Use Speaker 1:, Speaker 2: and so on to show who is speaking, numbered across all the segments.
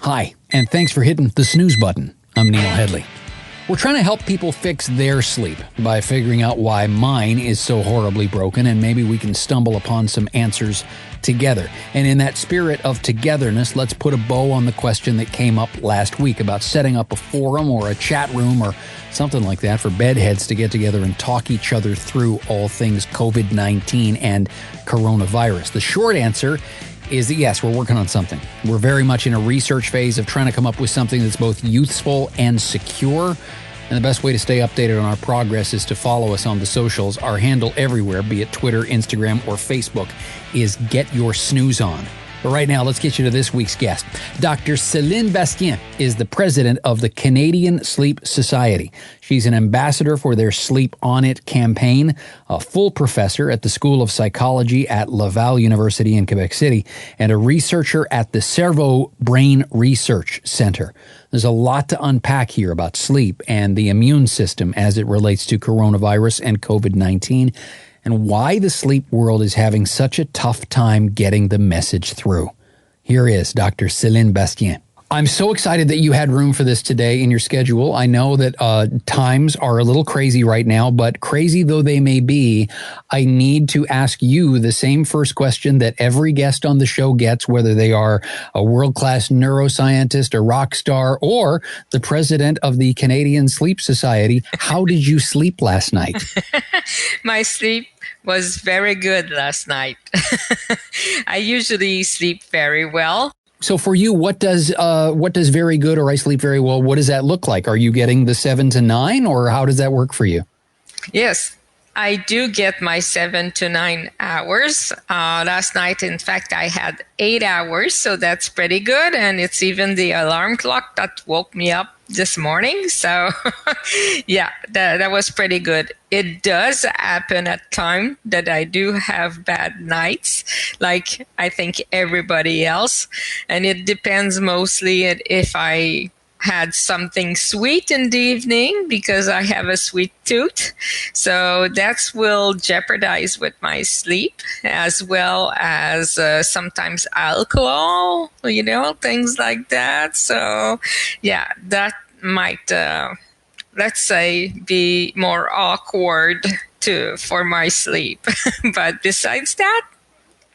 Speaker 1: Hi, and thanks for hitting the snooze button. I'm Neil Headley. We're trying to help people fix their sleep by figuring out why mine is so horribly broken, and maybe we can stumble upon some answers together. And in that spirit of togetherness, let's put a bow on the question that came up last week about setting up a forum or a chat room or something like that for bedheads to get together and talk each other through all things COVID-19 and coronavirus. The short answer is that yes, we're working on something. We're very much in a research phase of trying to come up with something that's both useful and secure. And the best way to stay updated on our progress is to follow us on the socials. Our handle everywhere, be it Twitter, Instagram, or Facebook, is Get Your Snooze On. But right now, let's get you to this week's guest. Dr. Céline Bastien is the president of the Canadian Sleep Society. She's an ambassador for their Sleep On It campaign, a full professor at the School of Psychology at Laval University in Quebec City, and a researcher at the CERVO Brain Research Center. There's a lot to unpack here about sleep and the immune system as it relates to coronavirus and COVID-19, and why the sleep world is having such a tough time getting the message through. Here is Dr. Céline Bastien. I'm so excited that you had room for this today in your schedule. I know that times are a little crazy right now, but crazy though they may be, I need to ask you the same first question that every guest on the show gets, whether they are a world-class neuroscientist, a rock star, or the president of the Canadian Sleep Society. How did you sleep last night?
Speaker 2: My sleep was very good last night. I usually sleep very well.
Speaker 1: So for you, what does very good or I sleep very well, what does that look like? Are you getting the 7 to 9 or how does that work for you?
Speaker 2: Yes, I do get my 7 to 9 hours. Last night, in fact, I had 8 hours, so that's pretty good. And it's even the alarm clock that woke me up this morning. So yeah, that was pretty good. It does happen at times that I do have bad nights, like I think everybody else. And it depends mostly if I had something sweet in the evening because I have a sweet tooth. So that will jeopardize with my sleep, as well as sometimes alcohol, things like that. So yeah, that might, let's say, be more awkward for my sleep. But besides that,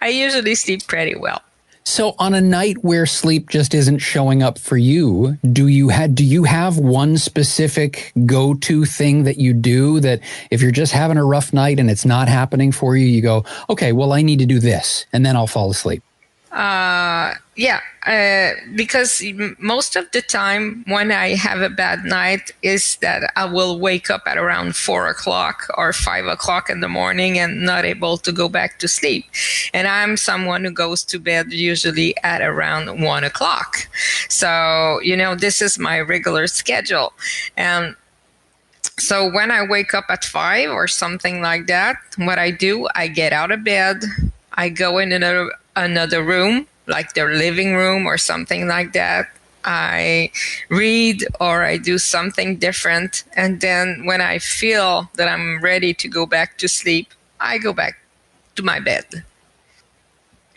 Speaker 2: I usually sleep pretty well.
Speaker 1: So on a night where sleep just isn't showing up for you, do you have one specific go-to thing that you do that if you're just having a rough night and it's not happening for you, you go, okay, well, I need to do this, and then I'll fall asleep?
Speaker 2: Because most of the time when I have a bad night is that I will wake up at around 4 o'clock or 5 o'clock in the morning and not able to go back to sleep. And I'm someone who goes to bed usually at around 1 o'clock. So, this is my regular schedule. And so when I wake up at 5 or something like that, what I do, I get out of bed, I go in another room, like their living room or something like that. I read or I do something different. And then when I feel that I'm ready to go back to sleep, I go back to my bed.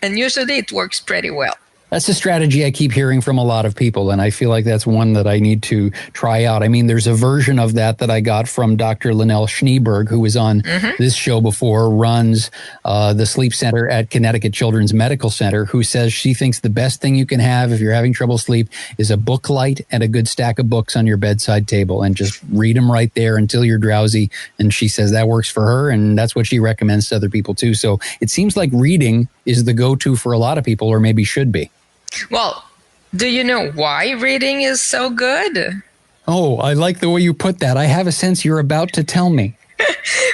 Speaker 2: And usually it works pretty well.
Speaker 1: That's a strategy I keep hearing from a lot of people, and I feel like that's one that I need to try out. I mean, there's a version of that I got from Dr. Linnell Schneeberg, who was on this show before, runs the sleep center at Connecticut Children's Medical Center, who says she thinks the best thing you can have if you're having trouble sleep is a book light and a good stack of books on your bedside table, and just read them right there until you're drowsy. And she says that works for her, and that's what she recommends to other people too. So it seems like reading is the go-to for a lot of people, or maybe should be.
Speaker 2: Well, do you know why reading is so good?
Speaker 1: Oh, I like the way you put that. I have a sense you're about to tell me.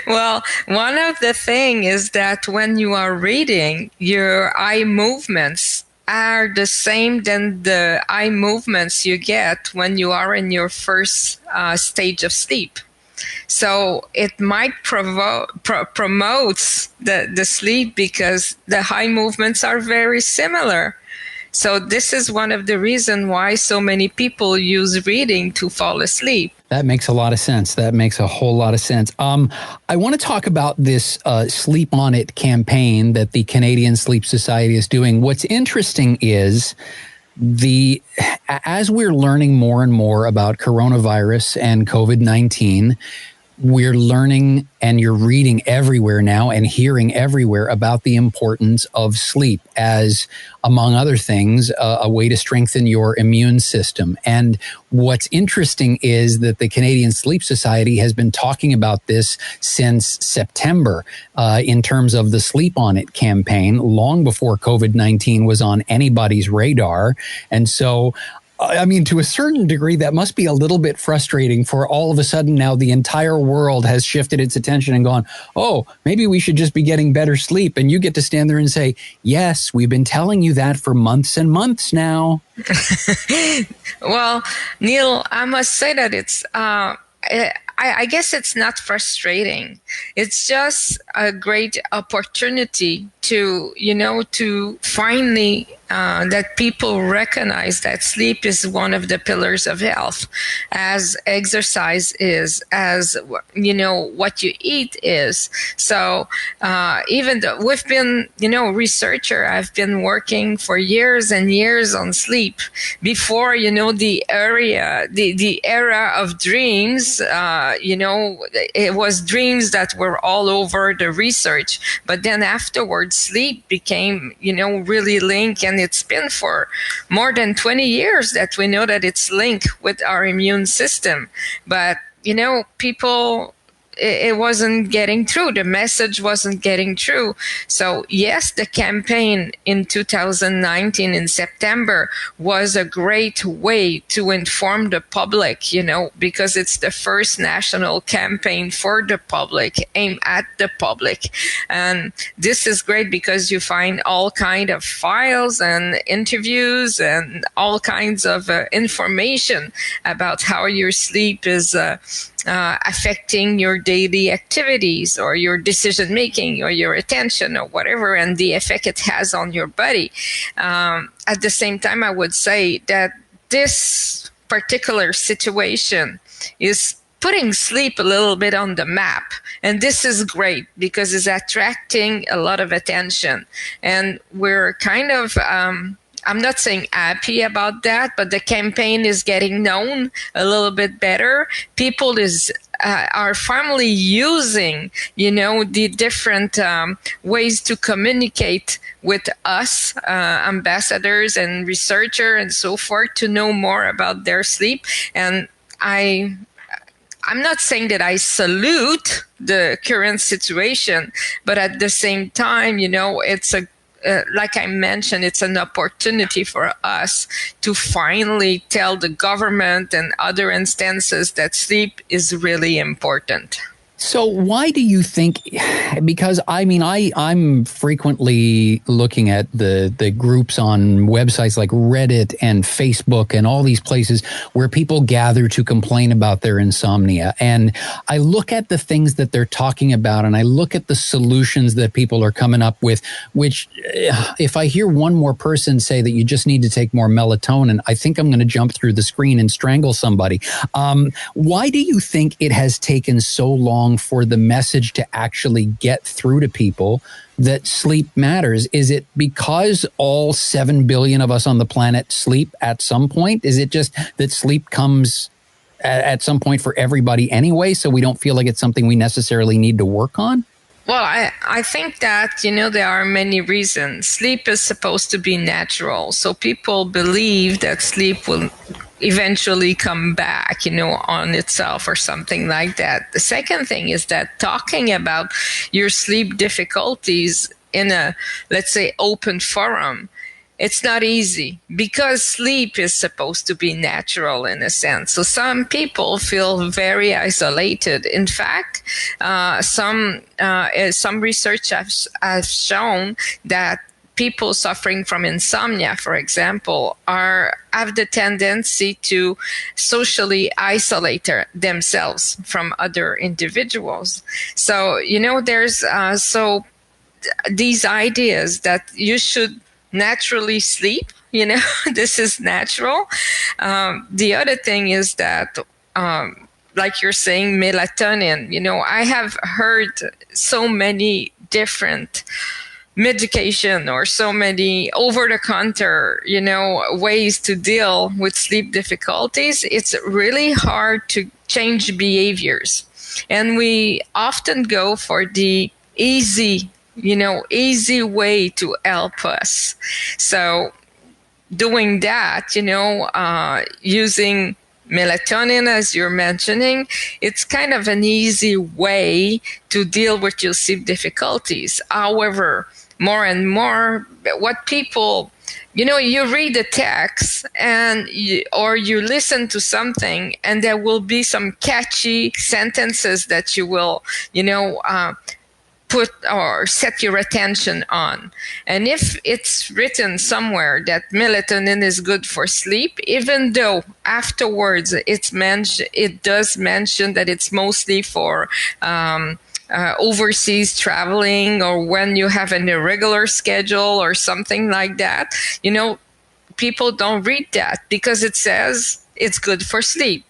Speaker 2: Well, one of the things is that when you are reading, your eye movements are the same than the eye movements you get when you are in your first stage of sleep. So it might promotes the sleep because the eye movements are very similar. So this is one of the reasons why so many people use reading to fall asleep.
Speaker 1: That makes a lot of sense. That makes a whole lot of sense. I want to talk about this Sleep On It campaign that the Canadian Sleep Society is doing. What's interesting is as we're learning more and more about coronavirus and COVID-19, we're learning, and you're reading everywhere now and hearing everywhere about the importance of sleep as, among other things, a way to strengthen your immune system. And what's interesting is that the Canadian Sleep Society has been talking about this since September in terms of the Sleep On It campaign, long before COVID-19 was on anybody's radar. And so I mean, to a certain degree, that must be a little bit frustrating for all of a sudden now the entire world has shifted its attention and gone, oh, maybe we should just be getting better sleep. And you get to stand there and say, yes, we've been telling you that for months and months now.
Speaker 2: Well, Neil, I must say that I guess it's not frustrating. It's just a great opportunity to finally that people recognize that sleep is one of the pillars of health, as exercise is, as what you eat is. So even though we've been researcher, I've been working for years and years on sleep before the era of dreams. It was dreams that were all over the research, but then afterwards sleep became really linked, and it's been for more than 20 years that we know that it's linked with our immune system. But people, it wasn't getting through. The message wasn't getting through. So yes, the campaign in 2019 in September was a great way to inform the public, because it's the first national campaign for the public, aimed at the public. And this is great because you find all kind of files and interviews and all kinds of information about how your sleep is affecting your daily activities or your decision making or your attention or whatever, and the effect it has on your body. At the same time, I would say that this particular situation is putting sleep a little bit on the map. And this is great because it's attracting a lot of attention. And we're kind of I'm not saying happy about that, but the campaign is getting known a little bit better. People are finally using, the different ways to communicate with us, ambassadors and researchers and so forth, to know more about their sleep. And I'm not saying that I salute the current situation, but at the same time, it's like I mentioned, it's an opportunity for us to finally tell the government and other instances that sleep is really important.
Speaker 1: So why do you think, because I'm frequently looking at the groups on websites like Reddit and Facebook and all these places where people gather to complain about their insomnia. And I look at the things that they're talking about and I look at the solutions that people are coming up with, which if I hear one more person say that you just need to take more melatonin, I think I'm going to jump through the screen and strangle somebody. Why do you think it has taken so long for the message to actually get through to people that sleep matters? Is it because all 7 billion of us on the planet sleep at some point? Is it just that sleep comes at some point for everybody anyway, so we don't feel like it's something we necessarily need to work on?
Speaker 2: Well, I think that, there are many reasons. Sleep is supposed to be natural. So people believe that sleep will eventually come back, on itself or something like that. The second thing is that talking about your sleep difficulties in a, let's say, open forum, it's not easy because sleep is supposed to be natural in a sense. So some people feel very isolated. In fact, some research has shown that people suffering from insomnia, for example, have the tendency to socially isolate themselves from other individuals. So, there's these ideas that you should naturally sleep, this is natural. The other thing is that, like you're saying, melatonin, I have heard so many different medication or so many over-the-counter, ways to deal with sleep difficulties, it's really hard to change behaviors. And we often go for the easy way to help us. So doing that, using melatonin, as you're mentioning, it's kind of an easy way to deal with your sleep difficulties. However, more and more, what people, you read the text or you listen to something, and there will be some catchy sentences that you will, put or set your attention on. And if it's written somewhere that melatonin is good for sleep, even though afterwards it does mention that it's mostly for overseas traveling, or when you have an irregular schedule or something like that, people don't read that because it says it's good for sleep.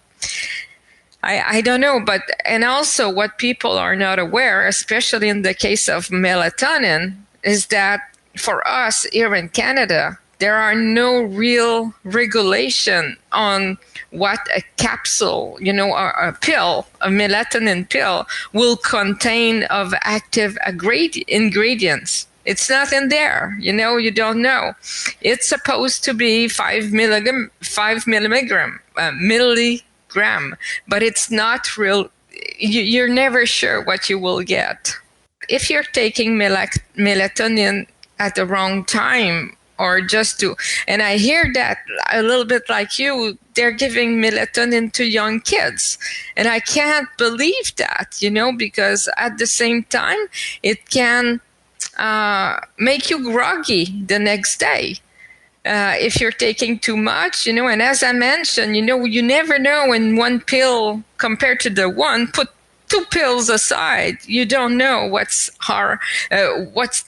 Speaker 2: I don't know, and also what people are not aware, especially in the case of melatonin, is that for us here in Canada, there are no real regulation on what a capsule, or a pill, a melatonin pill, will contain of active ingredients. It's not in there. You don't know. It's supposed to be 5 milligram, but it's not real. You're never sure what you will get. If you're taking melatonin at the wrong time, or and I hear that a little bit like you, they're giving melatonin to young kids. And I can't believe that, because at the same time, it can make you groggy the next day. If you're taking too much, and as I mentioned, you never know in one pill compared to the one, put 2 pills aside, you don't know what's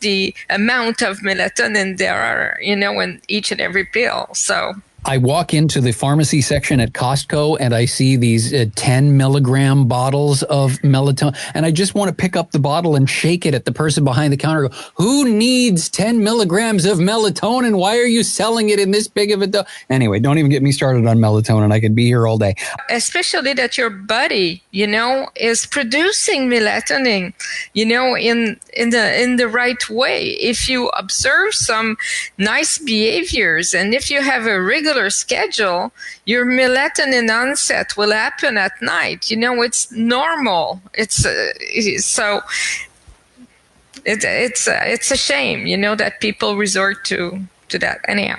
Speaker 2: the amount of melatonin there are, in each and every pill. So
Speaker 1: I walk into the pharmacy section at Costco and I see these 10 milligram bottles of melatonin, and I just want to pick up the bottle and shake it at the person behind the counter. Go, who needs 10 milligrams of melatonin? Why are you selling it in this big of a Anyway, don't even get me started on melatonin. I could be here all day.
Speaker 2: Especially that your body, is producing melatonin, in the right way. If you observe some nice behaviors, and if you have a regular schedule, your melatonin onset will happen at night. It's normal. It's a shame, that people resort to that. Anyhow,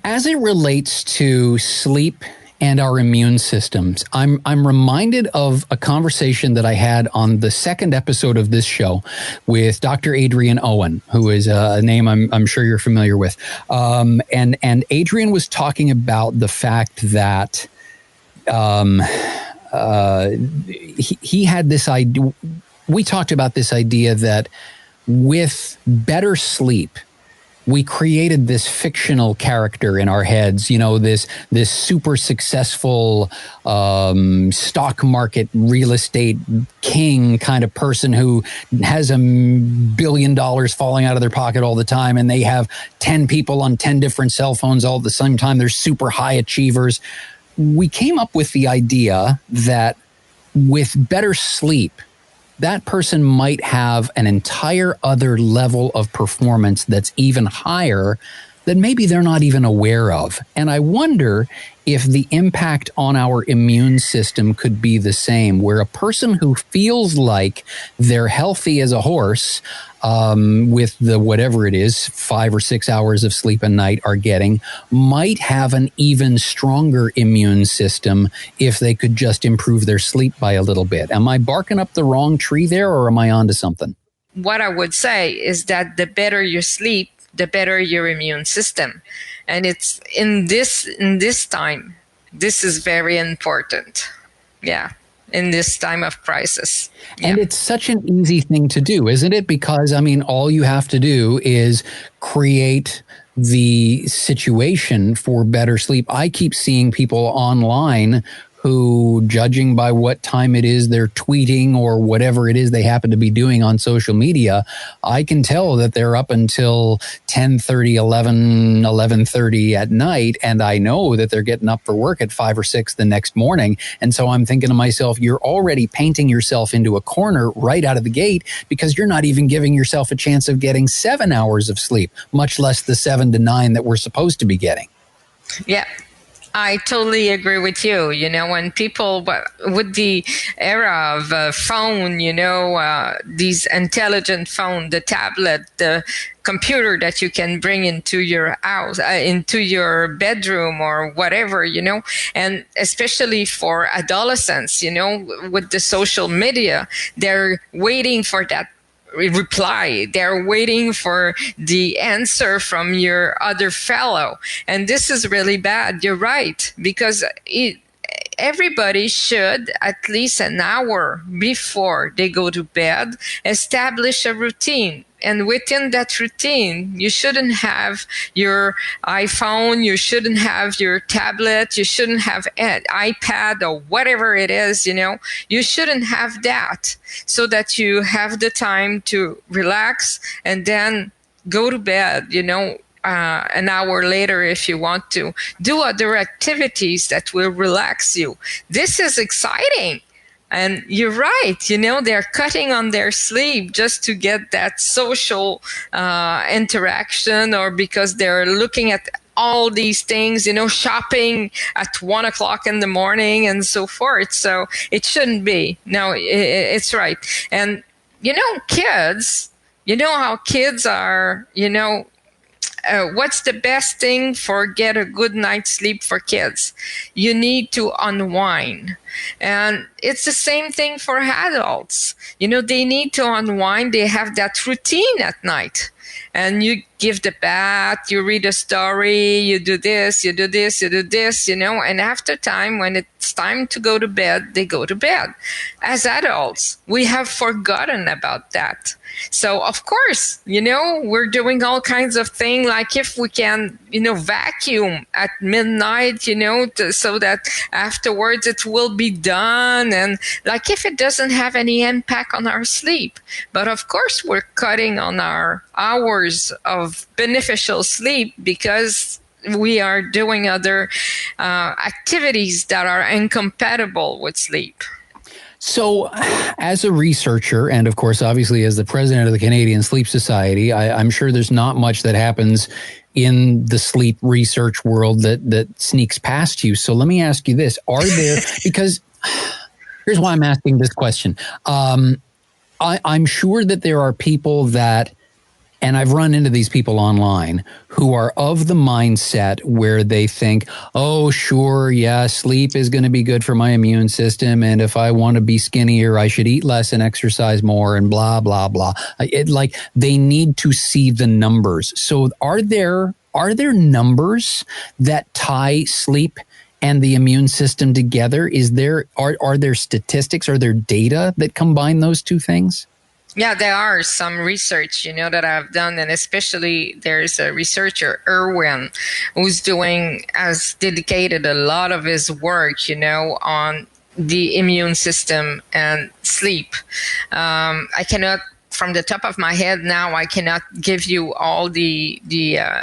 Speaker 1: as it relates to sleep and our immune systems, I'm reminded of a conversation that I had on the second episode of this show with Dr. Adrian Owen, who is a name I'm sure you're familiar with. And Adrian was talking about the fact that he had this idea. We talked about this idea that with better sleep, we created this fictional character in our heads, this super successful stock market real estate king kind of person who has $1 billion falling out of their pocket all the time, and they have 10 people on 10 different cell phones all at the same time. They're super high achievers. We came up with the idea that with better sleep, that person might have an entire other level of performance that's even higher that maybe they're not even aware of. And I wonder if the impact on our immune system could be the same, where a person who feels like they're healthy as a horse, with the whatever it is, 5 or 6 hours of sleep a night are getting, might have an even stronger immune system if they could just improve their sleep by a little bit. Am I barking up the wrong tree there, or am I onto something?
Speaker 2: What I would say is that the better you sleep, the better your immune system. And it's in this time, this is very important. Yeah. In this time of crisis. Yeah.
Speaker 1: And it's such an easy thing to do, isn't it? Because, all you have to do is create the situation for better sleep. I keep seeing people online who, judging by what time it is they're tweeting or whatever it is they happen to be doing on social media, I can tell that they're up until 10:30, 11:30 at night, and I know that they're getting up for work at 5 or 6 the next morning. And so I'm thinking to myself, you're already painting yourself into a corner right out of the gate, because you're not even giving yourself a chance of getting 7 hours of sleep, much less the 7 to 9 that we're supposed to be getting.
Speaker 2: Yeah, I totally agree with you. You know, when people, with the era of phone, these intelligent phone, the tablet, the computer that you can bring into your house, into your bedroom or whatever, and especially for adolescents, with the social media, they're waiting for that reply. They're waiting for the answer from your other fellow. And this is really bad. You're right, because everybody should, at least an hour before they go to bed, establish a routine. And within that routine, you shouldn't have your iPhone, you shouldn't have your tablet, you shouldn't have an iPad or whatever it is, you shouldn't have that, so that you have the time to relax and then go to bed, an hour later if you want to. Do other activities that will relax you. This is exciting. And you're right, they're cutting on their sleep just to get that social interaction, or because they're looking at all these things, shopping at 1 o'clock in the morning and so forth. So it shouldn't be. No, it's right. And, kids, how kids are, what's the best thing for get a good night's sleep for kids? You need to unwind. And it's the same thing for adults. They need to unwind. They have that routine at night. And you give the bath, you read a story, you do this, you do this, you do this, and after time, when it's time to go to bed, they go to bed. As adults, we have forgotten about that. So, of course, we're doing all kinds of things, like if we can, vacuum at midnight, so that afterwards it will be done. And like if it doesn't have any impact on our sleep. But of course, we're cutting on our hours of beneficial sleep because we are doing other activities that are incompatible with sleep.
Speaker 1: So as a researcher, and of course, obviously, as the president of the Canadian Sleep Society, I'm sure there's not much that happens in the sleep research world that sneaks past you. So let me ask you this. Are there, because here's why I'm asking this question. I'm sure that there are people that, and I've run into these people online, who are of the mindset where they think, oh, sure, yeah, sleep is going to be good for my immune system. And if I want to be skinnier, I should eat less and exercise more and blah, blah, blah. Like they need to see the numbers. So are there numbers that tie sleep and the immune system together? Are there statistics? Are there data that combine those two things?
Speaker 2: Yeah, there are some research, that I've done, and especially there's a researcher, Irwin, has dedicated a lot of his work, on the immune system and sleep. I cannot, from the top of my head now, I cannot give you all the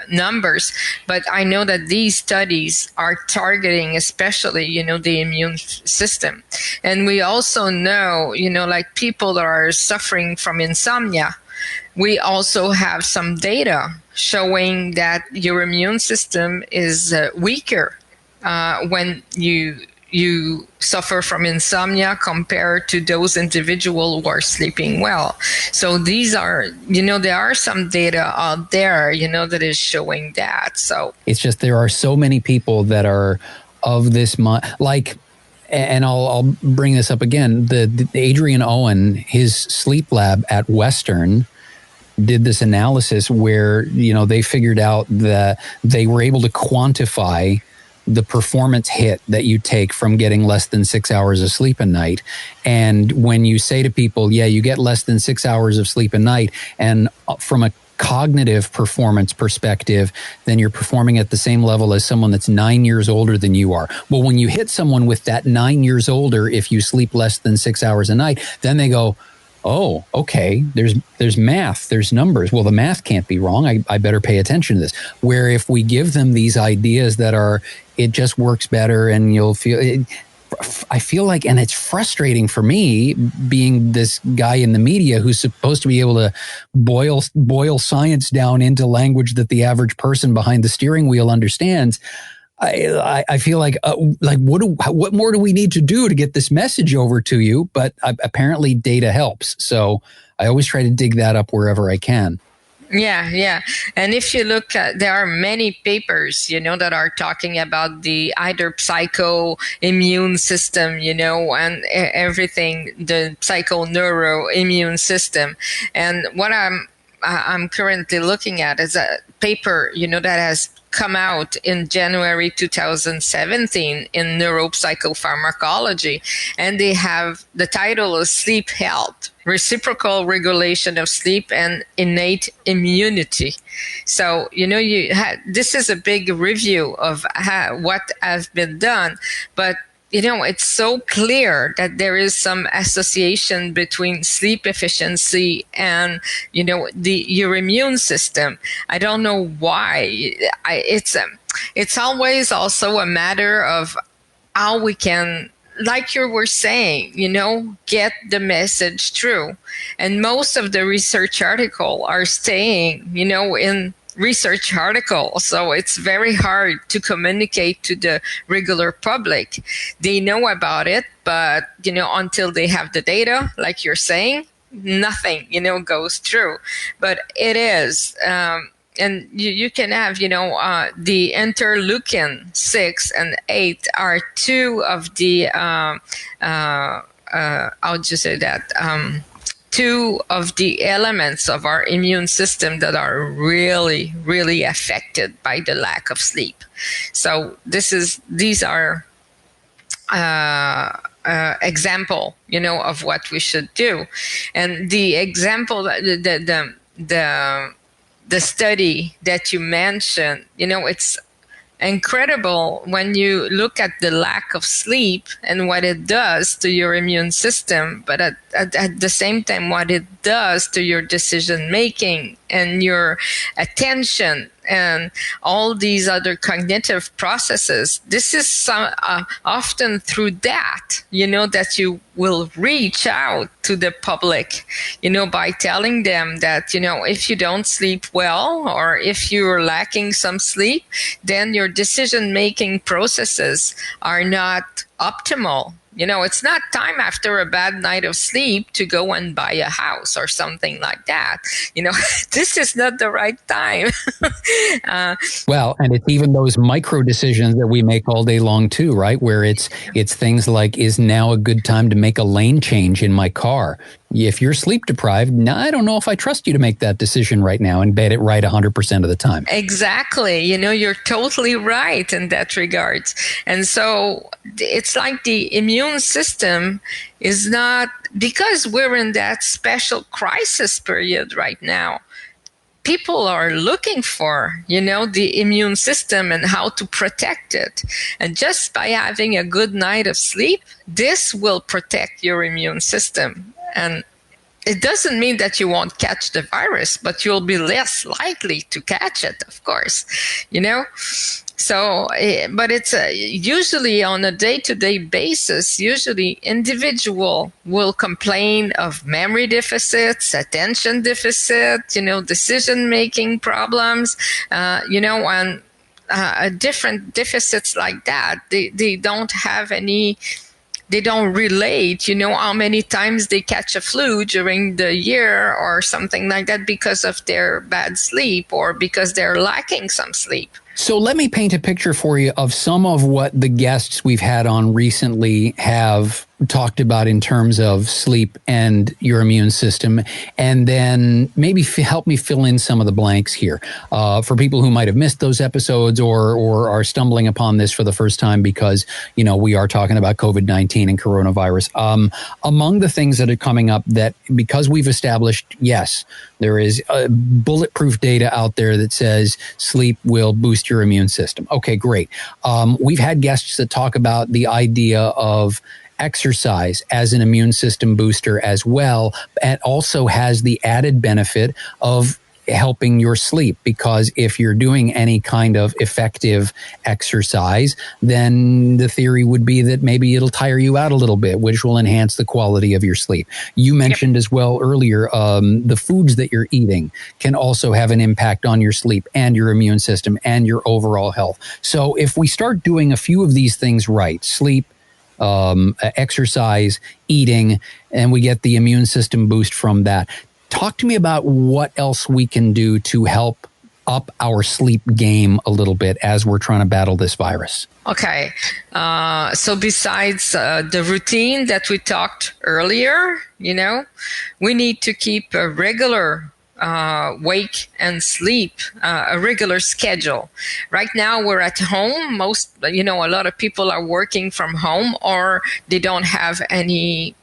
Speaker 2: numbers, but I know that these studies are targeting especially, the immune system. And we also know, like people that are suffering from insomnia, we also have some data showing that your immune system is weaker when you suffer from insomnia compared to those individuals who are sleeping well. So these are, there are some data out there, that is showing that. So
Speaker 1: it's just there are so many people that are of this mind, like, and I'll bring this up again. The Adrian Owen, his sleep lab at Western, did this analysis where, they figured out that they were able to quantify the performance hit that you take from getting less than 6 hours of sleep a night. And when you say to people, yeah, you get less than 6 hours of sleep a night, and from a cognitive performance perspective, then you're performing at the same level as someone that's 9 years older than you are. Well, when you hit someone with that 9 years older, if you sleep less than 6 hours a night, then they go, oh, okay, there's math, there's numbers. Well, the math can't be wrong. I better pay attention to this. Where if we give them these ideas that are, it just works better and you'll feel it, I feel like, and it's frustrating for me being this guy in the media who's supposed to be able to boil science down into language that the average person behind the steering wheel understands. I feel like what more do we need to do to get this message over to you? But apparently data helps. So I always try to dig that up wherever I can.
Speaker 2: Yeah. And if you look at, there are many papers, that are talking about the either psycho-immune system, and everything, the psycho-neuro-immune system. And what I'm currently looking at is a paper, that has come out in January 2017 in neuropsychopharmacology. And they have, the title is Sleep Health, Reciprocal Regulation of Sleep and Innate Immunity. So, this is a big review of what has been done, but it's so clear that there is some association between sleep efficiency and, your immune system. I don't know why. It's always also a matter of how we can, like you were saying, get the message through. And most of the research articles are staying, in research article. So it's very hard to communicate to the regular public. They know about it, but, until they have the data, like you're saying, nothing, goes through. But it is, and you can have, the interleukin 6 and 8 are two of the, how would you say that? Two of the elements of our immune system that are really, really affected by the lack of sleep. So these are example, of what we should do. And the example, the study that you mentioned, it's incredible when you look at the lack of sleep and what it does to your immune system, but at the same time, what it does to your decision making and your attention and all these other cognitive processes. This is often through that, that you will reach out to the public, by telling them that, if you don't sleep well or if you're lacking some sleep, then your decision-making processes are not optimal. It's not time after a bad night of sleep to go and buy a house or something like that. This is not the right time.
Speaker 1: Well, and it's even those micro decisions that we make all day long too, right? Where it's things like, is now a good time to make a lane change in my car? If you're sleep deprived, I don't know if I trust you to make that decision right now and get it right 100% of the time.
Speaker 2: Exactly. You're totally right in that regard. And so it's like the immune system is not, because we're in that special crisis period right now. People are looking for, the immune system and how to protect it. And just by having a good night of sleep, this will protect your immune system. And it doesn't mean that you won't catch the virus, but you'll be less likely to catch it, of course, So, but it's usually on a day-to-day basis, usually individual will complain of memory deficits, attention deficit, decision-making problems, and different deficits like that. They don't have any. They don't relate, how many times they catch a flu during the year or something like that because of their bad sleep or because they're lacking some sleep.
Speaker 1: So let me paint a picture for you of some of what the guests we've had on recently have talked about in terms of sleep and your immune system, and then maybe help me fill in some of the blanks here for people who might have missed those episodes or are stumbling upon this for the first time because, we are talking about COVID-19 and coronavirus. Among the things that are coming up that, because we've established, yes, There is bulletproof data out there that says sleep will boost your immune system. Okay, great. We've had guests that talk about the idea of exercise as an immune system booster as well. It also has the added benefit of helping your sleep, because if you're doing any kind of effective exercise, then the theory would be that maybe it'll tire you out a little bit, which will enhance the quality of your sleep. You mentioned as well earlier, the foods that you're eating can also have an impact on your sleep and your immune system and your overall health. So if we start doing a few of these things right, sleep, exercise, eating, and we get the immune system boost from that. Talk to me about what else we can do to help up our sleep game a little bit as we're trying to battle this virus.
Speaker 2: Okay. So besides the routine that we talked earlier, we need to keep a regular wake and sleep, a regular schedule. Right now we're at home. A lot of people are working from home, or they don't have any,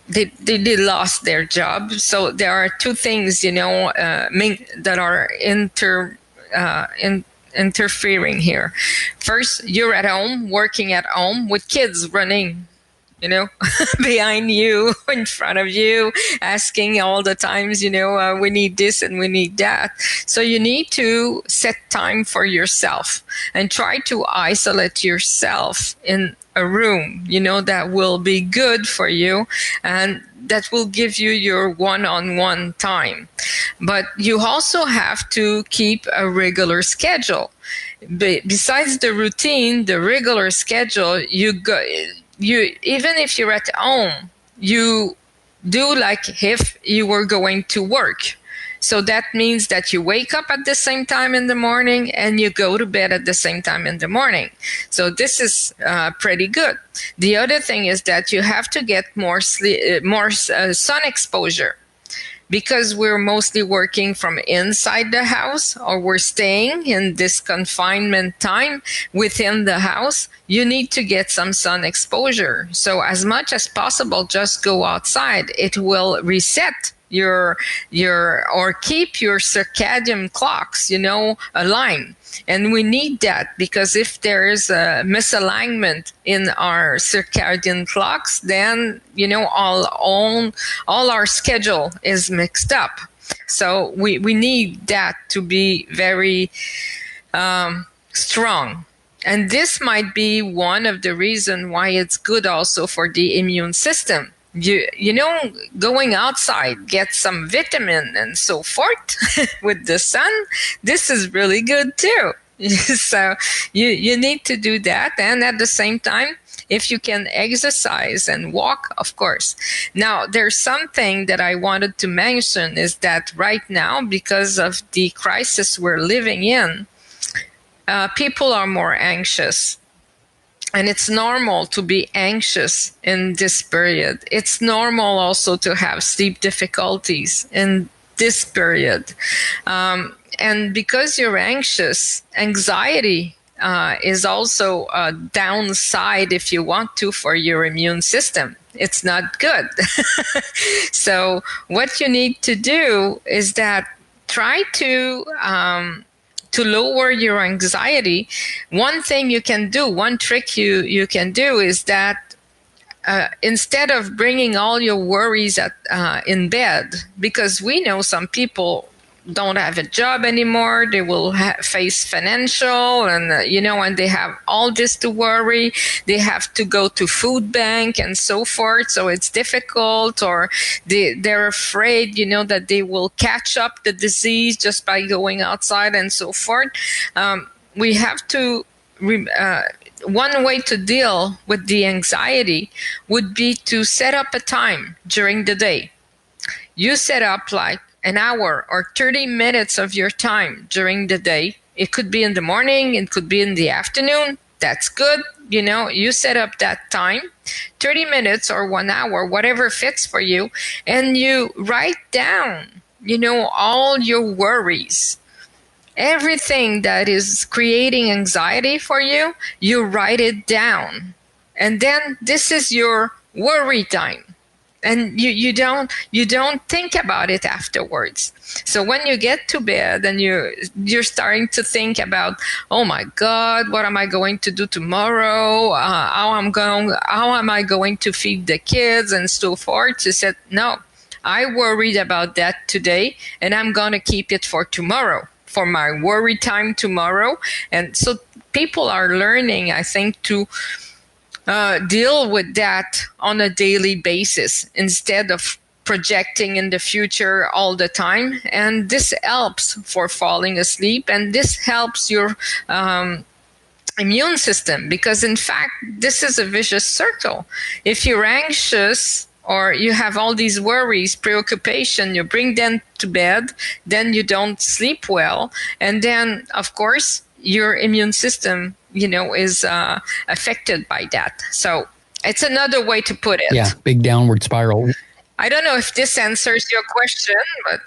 Speaker 2: they lost their job. So there are two things, that are interfering here. First, you're at home, working at home with kids running, behind you, in front of you, asking all the times, we need this and we need that. So you need to set time for yourself and try to isolate yourself in a room, that will be good for you and that will give you your one-on-one time. But you also have to keep a regular schedule. Besides the routine, the regular schedule, even if you're at home, you do like if you were going to work. So that means that you wake up at the same time in the morning and you go to bed at the same time in the morning. So this is pretty good. The other thing is that you have to get more sun exposure. Because we're mostly working from inside the house, or we're staying in this confinement time within the house, you need to get some sun exposure. So as much as possible, just go outside. It will reset or keep your circadian clocks, aligned. And we need that, because if there is a misalignment in our circadian clocks, then, all our schedule is mixed up. So we need that to be very strong. And this might be one of the reasons why it's good also for the immune system. Going outside, get some vitamin and so forth with the sun, this is really good too. So you need to do that. And at the same time, if you can exercise and walk, of course. Now, there's something that I wanted to mention is that right now, because of the crisis we're living in, people are more anxious. And it's normal to be anxious in this period. It's normal also to have sleep difficulties in this period. And because you're anxious, anxiety is also a downside, if you want to, for your immune system. It's not good. So what you need to do is that try to lower your anxiety. One thing you can do, one trick you can do is that instead of bringing all your worries in bed, because we know some people don't have a job anymore, they will face financial and and they have all this to worry. They have to go to food bank and so forth, so it's difficult, or they're afraid that they will catch up the disease just by going outside and so forth. We have to one way to deal with the anxiety would be to set up a time during the day. You set up like an hour or 30 minutes of your time during the day. It could be in the morning, it could be in the afternoon. That's good. You set up that time, 30 minutes or 1 hour, whatever fits for you, and you write down, all your worries. Everything that is creating anxiety for you, you write it down. And then this is your worry time. and you don't think about it afterwards. So when you get to bed and you're starting to think about, oh my God, what am I going to do tomorrow? How am I going to feed the kids and so forth? You said, no, I worried about that today, and I'm going to keep it for tomorrow, for my worry time tomorrow. And so people are learning, I think, to deal with that on a daily basis instead of projecting in the future all the time. And this helps for falling asleep, and this helps your immune system, because in fact, this is a vicious circle. If you're anxious or you have all these worries, preoccupation, you bring them to bed, then you don't sleep well. And then, of course, your immune system, is affected by that. So it's another way to put it.
Speaker 1: Yeah, big downward spiral.
Speaker 2: I don't know if this answers your question, but...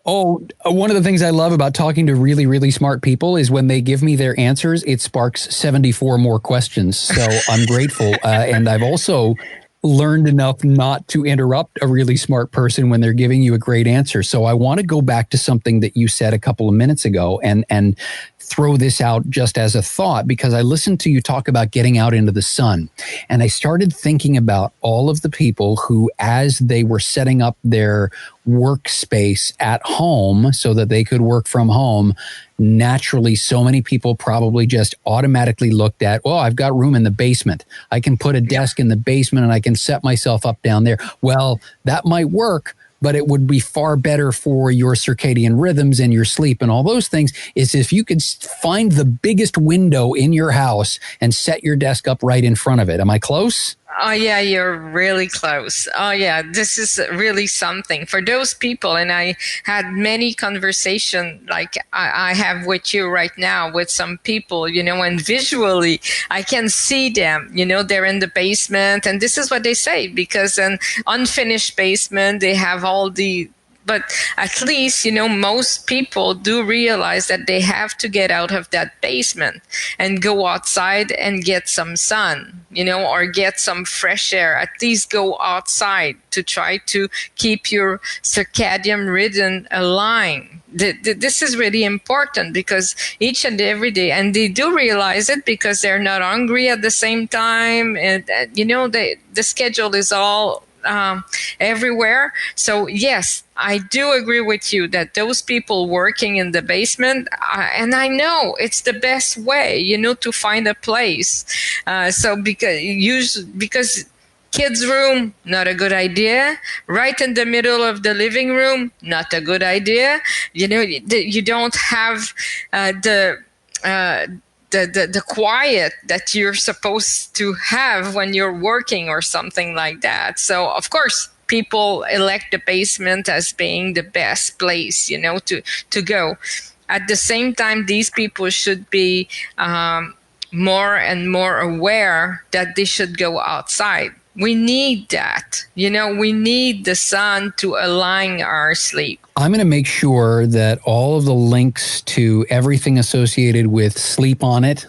Speaker 1: Oh, one of the things I love about talking to really, really smart people is when they give me their answers, it sparks 74 more questions. So I'm grateful. And I've also learned enough not to interrupt a really smart person when they're giving you a great answer. So I want to go back to something that you said a couple of minutes ago and throw this out just as a thought, because I listened to you talk about getting out into the sun. And I started thinking about all of the people who, as they were setting up their workspace at home so that they could work from home, naturally, so many people probably just automatically looked at, well, I've got room in the basement. I can put a desk in the basement and I can set myself up down there. Well, that might work, but it would be far better for your circadian rhythms and your sleep and all those things is if you could find the biggest window in your house and set your desk up right in front of it. Am I close?
Speaker 2: Oh, yeah, you're really close. Oh, yeah, this is really something for those people. And I had many conversations like I have with you right now with some people, and visually I can see them, they're in the basement. And this is what they say, because an unfinished basement, they have all the... But at least, most people do realize that they have to get out of that basement and go outside and get some sun, or get some fresh air. At least go outside to try to keep your circadian rhythm aligned. This is really important because each and every day, and they do realize it because they're not hungry at the same time. And, the schedule is all everywhere. So yes, I do agree with you that those people working in the basement, and I know it's the best way, to find a place. So because kids' room, not a good idea. Right in the middle of the living room, not a good idea. You don't have the quiet that you're supposed to have when you're working or something like that. So of course, people elect the basement as being the best place, to go. At the same time, these people should be more and more aware that they should go outside. We need that. We need the sun to align our sleep.
Speaker 1: I'm going to make sure that all of the links to everything associated with Sleep On It,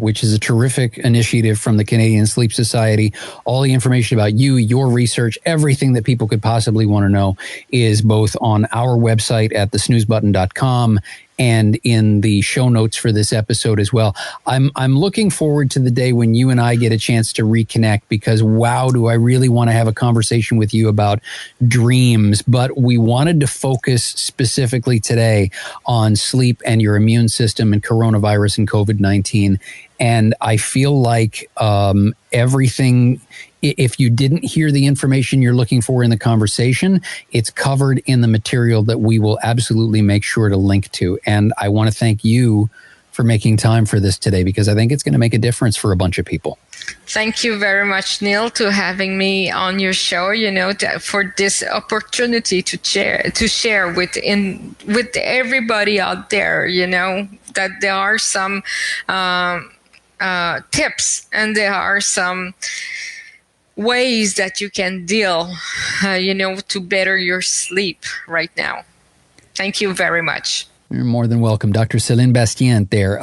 Speaker 1: which is a terrific initiative from the Canadian Sleep Society, all the information about you, your research, everything that people could possibly want to know is both on our website at thesnoozebutton.com and in the show notes for this episode as well. I'm looking forward to the day when you and I get a chance to reconnect, because wow, do I really want to have a conversation with you about dreams. But we wanted to focus specifically today on sleep and your immune system and coronavirus and COVID-19. And I feel like everything, if you didn't hear the information you're looking for in the conversation, it's covered in the material that we will absolutely make sure to link to. And I want to thank you for making time for this today, because I think it's going to make a difference for a bunch of people.
Speaker 2: Thank you very much, Neil, to having me on your show, for this opportunity to share with everybody out there, that there are some tips and there are some ways that you can deal, to better your sleep right now. Thank you very much.
Speaker 1: You're more than welcome. Dr. Céline Bastien there,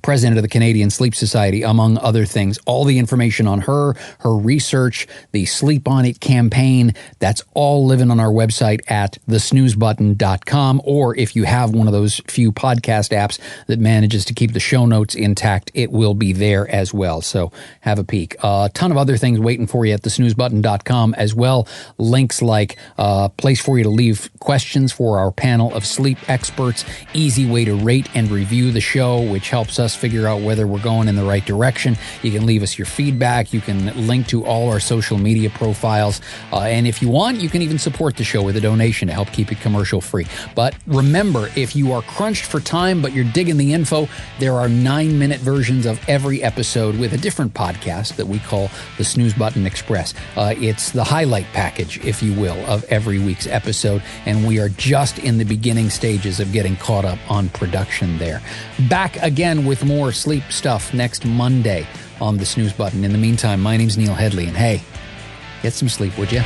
Speaker 1: president of the Canadian Sleep Society, among other things. All the information on her research, the Sleep On It campaign, that's all living on our website at thesnoozebutton.com. Or if you have one of those few podcast apps that manages to keep the show notes intact, it will be there as well. So have a peek. A ton of other things waiting for you at thesnoozebutton.com as well. Links like a place for you to leave questions for our panel of sleep experts, easy way to rate and review the show, which helps us figure out whether we're going in the right direction. You can leave us your feedback. You can link to all our social media profiles. And if you want, you can even support the show with a donation to help keep it commercial free. But remember, if you are crunched for time, but you're digging the info, there are 9-minute versions of every episode with a different podcast that we call the Snooze Button Express. It's the highlight package, if you will, of every week's episode. And we are just in the beginning stages of getting caught up on production there. Back again with more sleep stuff next Monday on the Snooze Button. In the meantime, my name's Neil Headley, and hey, get some sleep, would you?